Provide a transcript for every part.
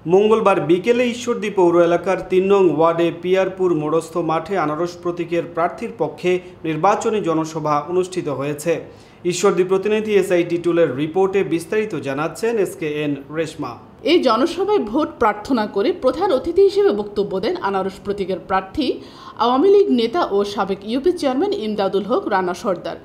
মঙ্গলবার বিকেলে ঈশ্বরদী পৌর এলাকার ৩ নং ওয়ার্ডে পিয়ারপুর মোড়স্থ মাঠে আনারস প্রতীকের প্রার্থীর পক্ষে নির্বাচনী জনসভা অনুষ্ঠিত হয়েছে। ঈশ্বরদী প্রতিনিধি SI টিটুলের রিপোর্টে বিস্তারিত জানাচ্ছেন SKN রেশমা। এই জনসভায় ভোট প্রার্থনা করে প্রধান অতিথি হিসেবে বক্তব্য দেন আনারস প্রতীকের প্রার্থী আওয়ামী লীগ নেতা ও সাবেক ইউপি চেয়ারম্যান ইমদাদুল হক রানা সর্দার।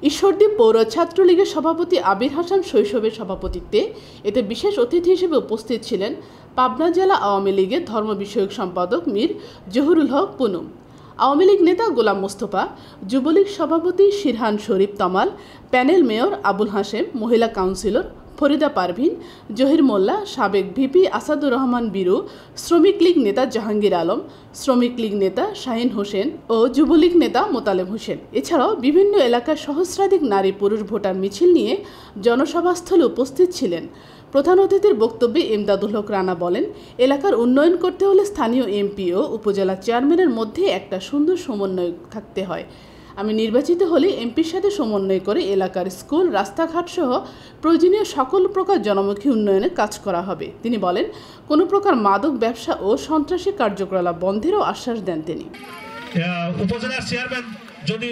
ঈশ্বরদী পৌর ছাত্রলীগের সভাপতি আবির হাসান শৈশবের সভাপতিত্বে এতে বিশেষ অতিথি হিসেবে উপস্থিত ছিলেন পাবনা জেলা আওয়ামী লীগের ধর্ম বিষয়ক সম্পাদক মীর জহুরুল হক পুনম, আওয়ামী লীগ নেতা গোলাম মোস্তফা, যুবলীগ সভাপতি শিরহান শরীফ তমাল, প্যানেল মেয়র আবুল হাশেম, মহিলা কাউন্সিলর ফরিদা পারভিন, জহির মোল্লা, সাবেক ভিপি আসাদুর রহমান বীরু, শ্রমিক লীগ নেতা জাহাঙ্গীর আলম, শ্রমিক লীগ নেতা শাহিন হোসেন ও যুবলীগ নেতা মোতালেব হোসেন। এছাড়াও বিভিন্ন এলাকার সহস্রাধিক নারী পুরুষ ভোটার মিছিল নিয়ে জনসভাস্থলে উপস্থিত ছিলেন। প্রধান অতিথির বক্তব্যে ইমদাদুল হক রানা বলেন, এলাকার উন্নয়ন করতে হলে স্থানীয় এমপি ও উপজেলা চেয়ারম্যানের মধ্যে একটা সুন্দর সমন্বয় থাকতে হয়। আমি নির্বাচিত হলে এমপির সাথে সমন্বয় করে এলাকার স্কুল, রাস্তাঘাট সহ প্রয়োজনীয় সকল প্রকার জনমুখী উন্নয়নে কাজ করা হবে। তিনি বলেন, কোনো প্রকার মাদক ব্যবসা ও সন্ত্রাসী কার্যকলাপ বন্ধেরও আশ্বাস দেন তিনি। উপজেলার চেয়ারম্যান যদি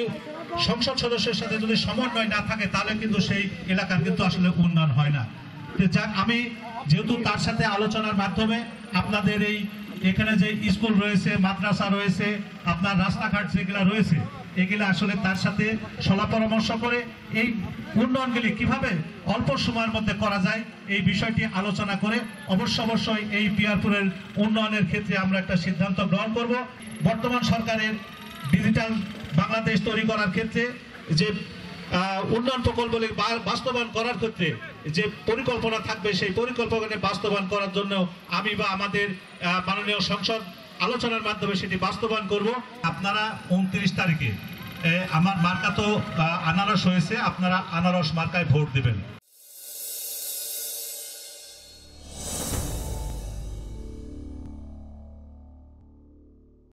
সংসদ সদস্যের সাথে যদি সমন্বয় না থাকে তাহলে কিন্তু সেই এলাকার কিন্তু আসলে উন্নয়ন হয় না। যাক, আমি যেহেতু তার সাথে আলোচনার মাধ্যমে আপনাদের এই এখানে যে স্কুল রয়েছে, মাদ্রাসা রয়েছে, আপনার রাস্তাঘাট যেগুলো রয়েছে, এগুলো আসলে তার সাথে সলা পরামর্শ করে এই উন্নয়নগুলি কিভাবে অল্প সময়ের মধ্যে করা যায় এই বিষয়টি আলোচনা করে অবশ্যই এই পিয়ারপুরের উন্নয়নের ক্ষেত্রে আমরা একটা সিদ্ধান্ত গ্রহণ করব। বর্তমান সরকারের ডিজিটাল বাংলাদেশ তৈরি করার ক্ষেত্রে যে উন্নয়ন প্রকল্পগুলি বাস্তবায়ন করার ক্ষেত্রে যে পরিকল্পনা থাকবে সেই পরিকল্পনা বাস্তবায়ন করার জন্য আমি বা আমাদের মাননীয় সংসদ আলোচনার মাধ্যমে সেটি বাস্তবায়ন করব। আপনারা 29 তারিখে আমার মার্কা তো আনারস হয়েছে, আপনারা আনারস মার্কায় ভোট দেবেন।